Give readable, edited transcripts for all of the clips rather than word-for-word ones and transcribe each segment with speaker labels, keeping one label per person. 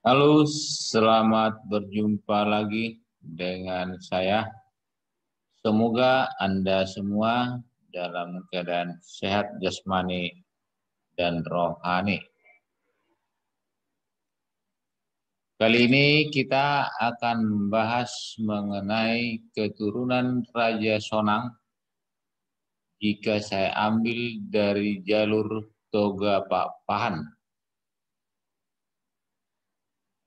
Speaker 1: Halo, selamat berjumpa lagi dengan saya. Semoga Anda semua dalam keadaan sehat jasmani dan rohani. Kali ini kita akan membahas mengenai keturunan Raja Sonang jika saya ambil dari jalur Toga Pak Pahan.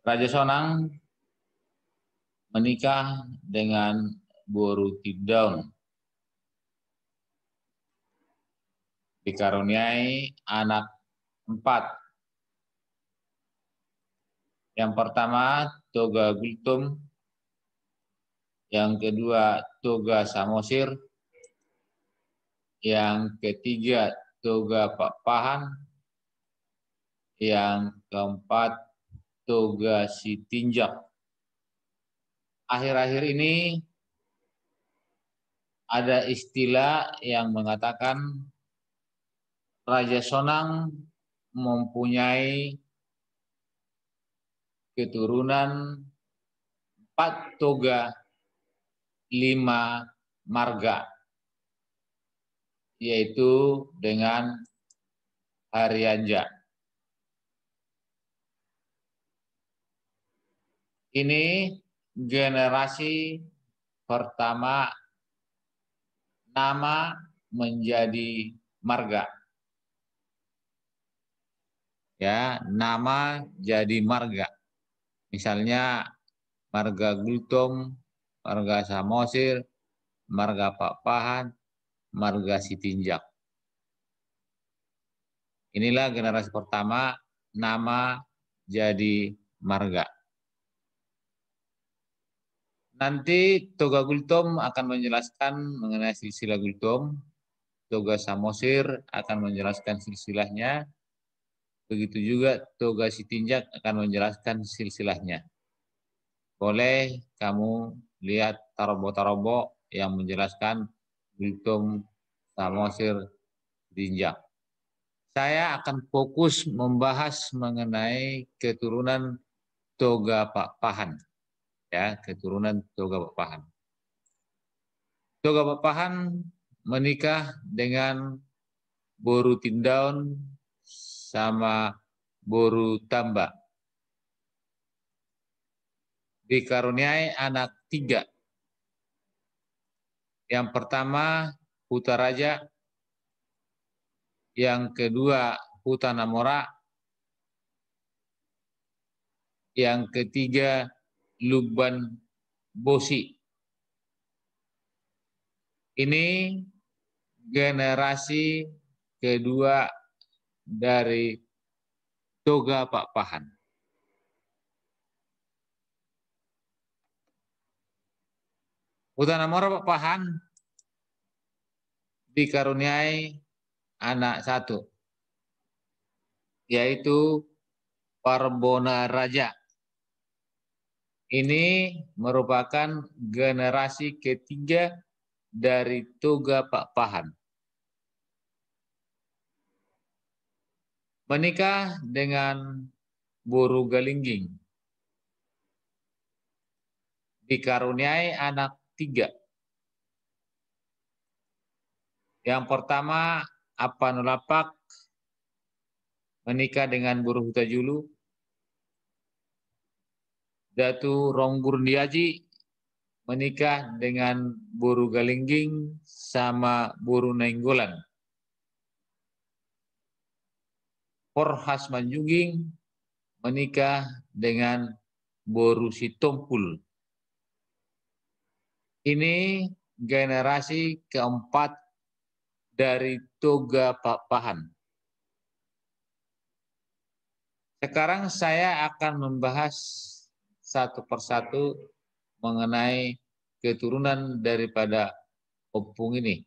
Speaker 1: Raja Sonang menikah dengan Boru Tiddaun, dikaruniai anak 4. Yang pertama Toga Gultum, yang kedua Toga Samosir, yang ketiga Toga Pak Pahan, yang keempat Toga Sitinjak. Akhir-akhir ini ada istilah yang mengatakan Raja Sonang mempunyai keturunan 4 toga 5 marga, yaitu dengan Haryanja. Ini generasi pertama nama menjadi marga. Ya, nama jadi marga. Misalnya marga Gultom, marga Samosir, marga Pak Pahan, marga Sitinjak. Inilah generasi pertama nama jadi marga. Nanti Toga Gultom akan menjelaskan mengenai silsilah Gultom, Toga Samosir akan menjelaskan silsilahnya, begitu juga Toga Sitinjak akan menjelaskan silsilahnya. Boleh kamu lihat tarobo-tarobo yang menjelaskan Gultom, Samosir, Sitinjak. Saya akan fokus membahas mengenai keturunan Toga Pak Pahan. Ya, keturunan Toga Pak Pahan. Toga Pak Pahan menikah dengan Boru Tiddaun sama Boru Tamba. Dikaruniai anak 3. Yang pertama Hutaraja, yang kedua Hutanamora, yang ketiga Lubban Bosi. Ini generasi kedua dari Toga Pak Pahan. Hutanamora Pak Pahan dikaruniai anak 1, yaitu Parbona Raja. Ini merupakan generasi ketiga dari Toga Pak Pahan. Menikah dengan Boru Galingging. Dikaruniai anak 3. Yang pertama Apanulapak menikah dengan Boru Hutajulu. Datu Ronggurdiaji menikah dengan Boru Galingging sama Boru Nainggolan. Porhas Manjungging menikah dengan Boru Sitompul. Ini generasi keempat dari Toga Pak Pahan. Sekarang saya akan membahas satu persatu mengenai keturunan daripada opung ini.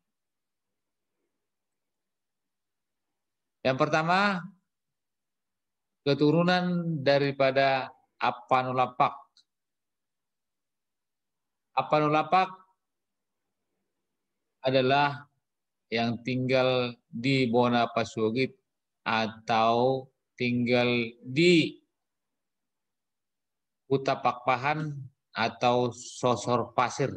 Speaker 1: Yang pertama, keturunan daripada Apanulapak. Apanulapak adalah yang tinggal di Bonapasugit atau tinggal di Huta Pakpahan atau Sosor Pasir.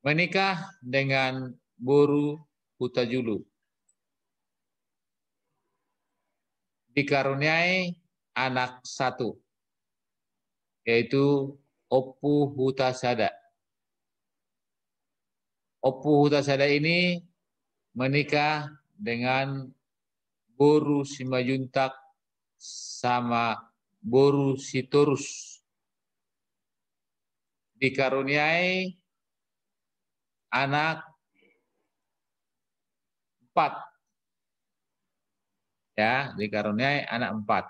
Speaker 1: Menikah dengan Boru Hutajulu. Dikaruniai anak satu, yaitu Opu Hutasada. Opu Hutasada ini menikah dengan Boru Simajuntak sama Boru Sitorus. Dikaruniai anak 4. Ya, dikaruniai anak 4.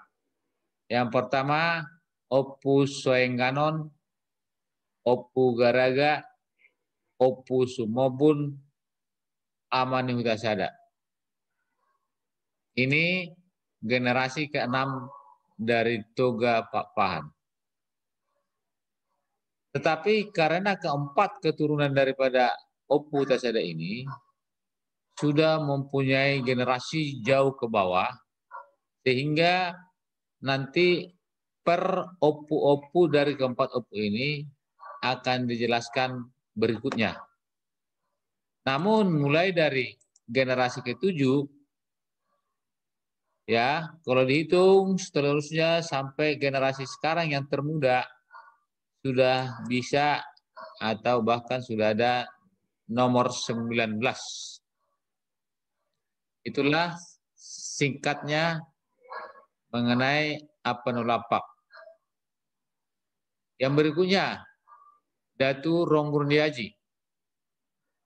Speaker 1: Yang pertama Opu Soengganon, Opu Garaga, Opu Sumobun, Amani Hutasada. Ini generasi ke-6 dari Toga Pakpahan. Tetapi karena keempat keturunan daripada Opu Hutasada ini sudah mempunyai generasi jauh ke bawah, sehingga nanti per opu-opu dari keempat opu ini akan dijelaskan berikutnya. Namun mulai dari generasi ke-7, ya, kalau dihitung seterusnya sampai generasi sekarang yang termuda sudah bisa atau bahkan sudah ada nomor 19. Itulah singkatnya mengenai Apanulapak. Yang berikutnya, Datu Ronggurniaji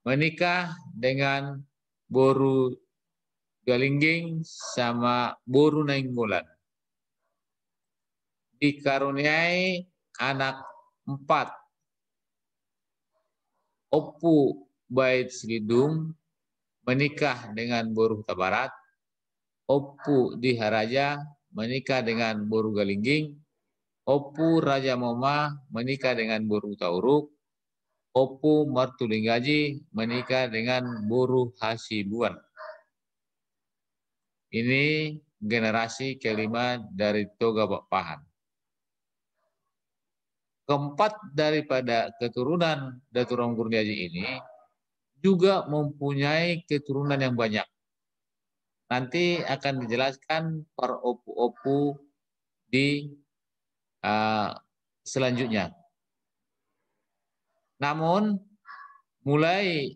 Speaker 1: menikah dengan Boru Galingging sama Boru Nainggolan. Dikaruniai anak 4. Opu Bait Silidung menikah dengan Boru Huta Barat. Opu Diharaja menikah dengan Boru Galingging. Opu Raja Moma menikah dengan Boru Huta Uruk. Opu Martulinggaji menikah dengan Boru Hasibuan. Ini generasi kelima dari Toga Pakpahan. Keempat daripada keturunan Datu Ronggurniaji ini juga mempunyai keturunan yang banyak. Nanti akan dijelaskan per opu-opu di selanjutnya. Namun mulai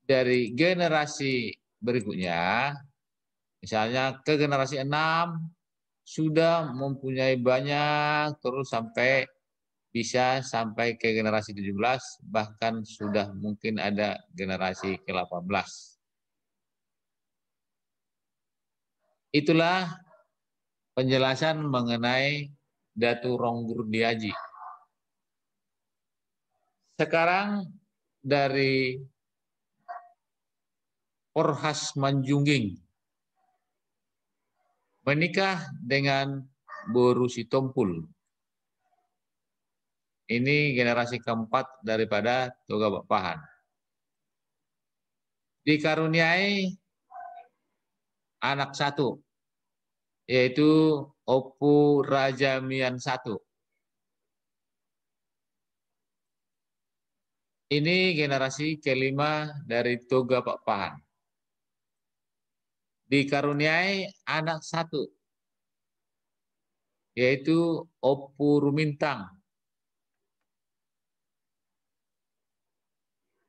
Speaker 1: dari generasi berikutnya, misalnya ke generasi 6 sudah mempunyai banyak, terus sampai bisa sampai ke generasi 17, bahkan sudah mungkin ada generasi ke-18. Itulah penjelasan mengenai Datu Ronggurniaji. Sekarang dari Orhas Manjungging menikah dengan Boru Sitompul. Ini generasi keempat daripada Toga Pakpahan. Dikaruniai anak 1, yaitu Opu Raja Mian 1. Ini generasi kelima dari Toga Pakpahan. Dikaruniai anak 1, yaitu Opu Rumintang.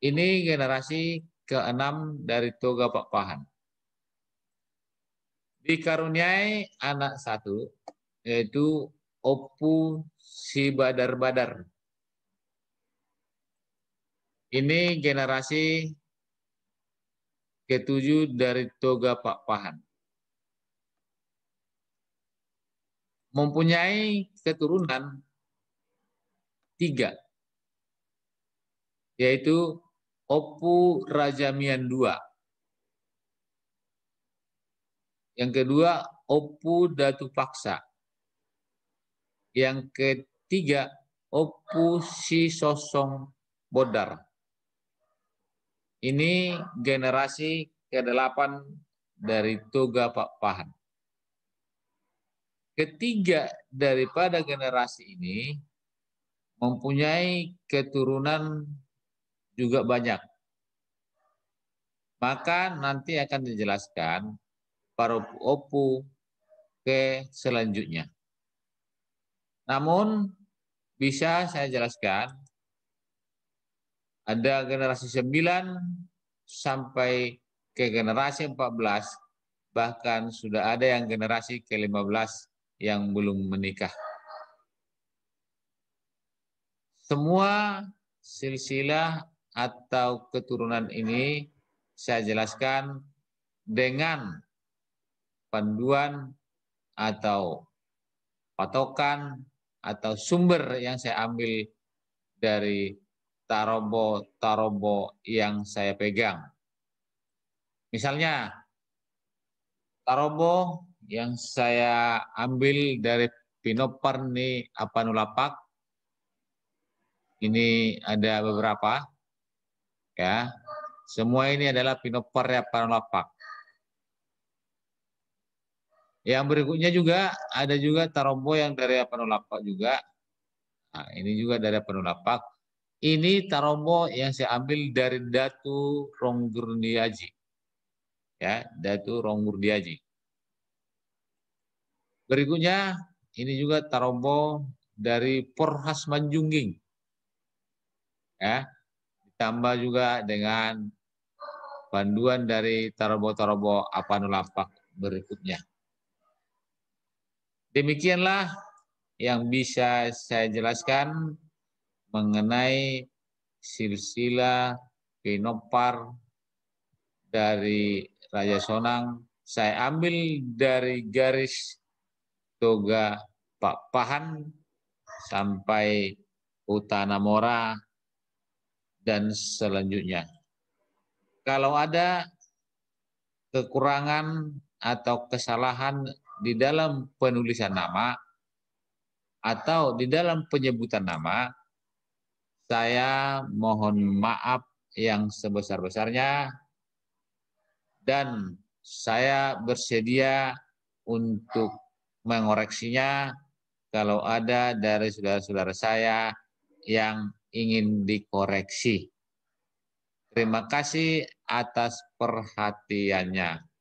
Speaker 1: Ini generasi ke-6 dari Toga Pakpahan. Dikaruniai anak 1, yaitu Opu Sibadar-Badar. Ini generasi ke-7 dari Toga Pakpahan. Mempunyai keturunan 3, yaitu Opu Raja Mian 2. Yang kedua, Opu Datu Paksa. Yang ketiga, Opu Si Sosong Bodar. Ini generasi ke-8 dari Toga Pakpahan. ketiga daripada generasi ini mempunyai keturunan juga banyak. Maka nanti akan dijelaskan para opu ke selanjutnya. Namun bisa saya jelaskan ada generasi 9 sampai ke generasi 14, bahkan sudah ada yang generasi ke-15 yang belum menikah. Semua silsilah atau keturunan ini saya jelaskan dengan panduan atau patokan atau sumber yang saya ambil dari tarobo yang saya pegang. Misalnya, tarobo yang saya ambil dari Pinoparni Apanulapak, ini ada beberapa, ya. Semua ini adalah Pinoparni Apanulapak. Yang berikutnya juga ada juga tarobo yang dari Apanulapak juga. Nah, ini juga dari Apanulapak. Ini tarobo yang saya ambil dari Datu Ronggurdiaji. Ya, Datu Ronggurdiaji. Berikutnya ini juga tarobo dari Porhas Manjungging. Ya, ditambah juga dengan panduan dari tarobo-tarobo Apanulapak berikutnya. Demikianlah yang bisa saya jelaskan mengenai silsilah Pinopar dari Raja Sonang. Saya ambil dari garis Toga Pak Pahan sampai Utana Mora dan selanjutnya. Kalau ada kekurangan atau kesalahan di dalam penulisan nama atau di dalam penyebutan nama, saya mohon maaf yang sebesar-besarnya dan saya bersedia untuk mengoreksinya kalau ada dari saudara-saudara saya yang ingin dikoreksi. Terima kasih atas perhatiannya.